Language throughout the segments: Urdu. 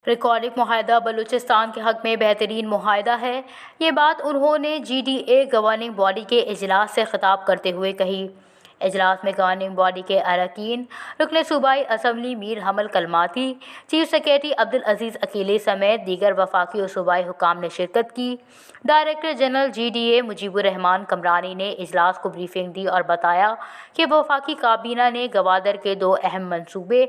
ریکارڈنگ معاہدہ بلوچستان کے حق میں بہترین معاہدہ ہے، یہ بات انہوں نے GDA گورننگ باڈی کے اجلاس سے خطاب کرتے ہوئے کہی۔ اجلاس میں گورننگ باڈی کے اراکین، رکن صوبائی اسمبلی میر حمل کلماتی، چیف سیکریٹری عبدالعزیز عقیلی سمیت دیگر وفاقی و صوبائی حکام نے شرکت کی۔ ڈائریکٹر جنرل GDA مجیب الرحمان قمرانی نے اجلاس کو بریفنگ دی اور بتایا کہ وفاقی کابینہ نے گوادر کے 2 اہم منصوبے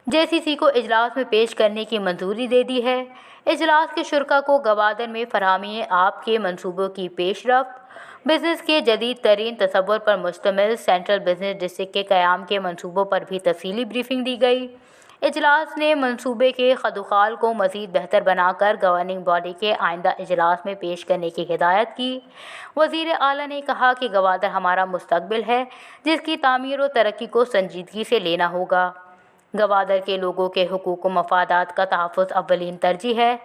JCC کو اجلاس میں پیش کرنے کی منظوری دے دی ہے۔ اجلاس کے شرکاء کو گوادر میں فراہمی آب کے منصوبوں کی پیش رفت، بزنس کے جدید ترین تصور پر مشتمل سینٹرل بزنس ڈسٹرکٹ کے قیام کے منصوبوں پر بھی تفصیلی بریفنگ دی گئی۔ اجلاس نے منصوبے کے خدوخال کو مزید بہتر بنا کر گورننگ باڈی کے آئندہ اجلاس میں پیش کرنے کی ہدایت کی۔ وزیر اعلیٰ نے کہا کہ گوادر ہمارا مستقبل ہے، جس کی تعمیر و ترقی کو سنجیدگی سے لینا ہوگا۔ گوادر کے لوگوں کے حقوق و مفادات کا تحفظ اولین ترجیح ہے۔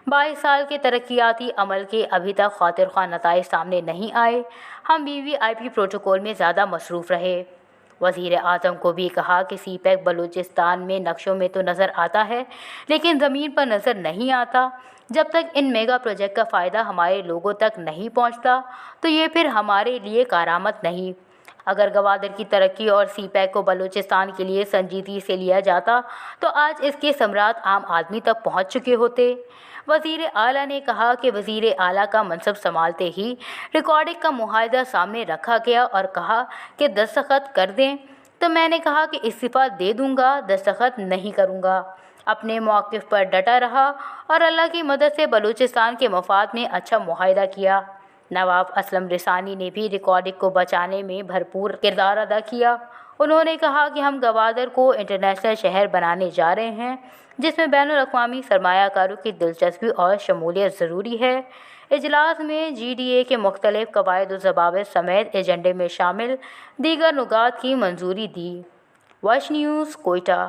22 سال کے ترقیاتی عمل کے ابھی تک خاطر خواہ نتائج سامنے نہیں آئے۔ ہم VVIP پروٹوکول میں زیادہ مصروف رہے۔ وزیر اعظم کو بھی کہا کہ CPEC بلوچستان میں نقشوں میں تو نظر آتا ہے، لیکن زمین پر نظر نہیں آتا۔ جب تک ان میگا پروجیکٹ کا فائدہ ہمارے لوگوں تک نہیں پہنچتا تو یہ پھر ہمارے لیے کارآمد نہیں۔ اگر گوادر کی ترقی اور CPEC کو بلوچستان کے لیے سنجیدگی سے لیا جاتا تو آج اس کے ثمرات عام آدمی تک پہنچ چکے ہوتے۔ وزیر اعلیٰ نے کہا کہ وزیر اعلیٰ کا منصب سنبھالتے ہی ریکارڈنگ کا معاہدہ سامنے رکھا گیا اور کہا کہ دستخط کر دیں، تو میں نے کہا کہ استعفیٰ دے دوں گا، دستخط نہیں کروں گا۔ اپنے موقف پر ڈٹا رہا اور اللہ کی مدد سے بلوچستان کے مفاد میں اچھا معاہدہ کیا۔ نواب اسلم رسانی نے بھی ریکارڈنگ کو بچانے میں بھرپور کردار ادا کیا۔ انہوں نے کہا کہ ہم گوادر کو انٹرنیشنل شہر بنانے جا رہے ہیں، جس میں بین الاقوامی سرمایہ کاروں کی دلچسپی اور شمولیت ضروری ہے۔ اجلاس میں GDA کے مختلف قواعد و ضوابط سمیت ایجنڈے میں شامل دیگر نکات کی منظوری دی۔ وش نیوز، کوئٹہ۔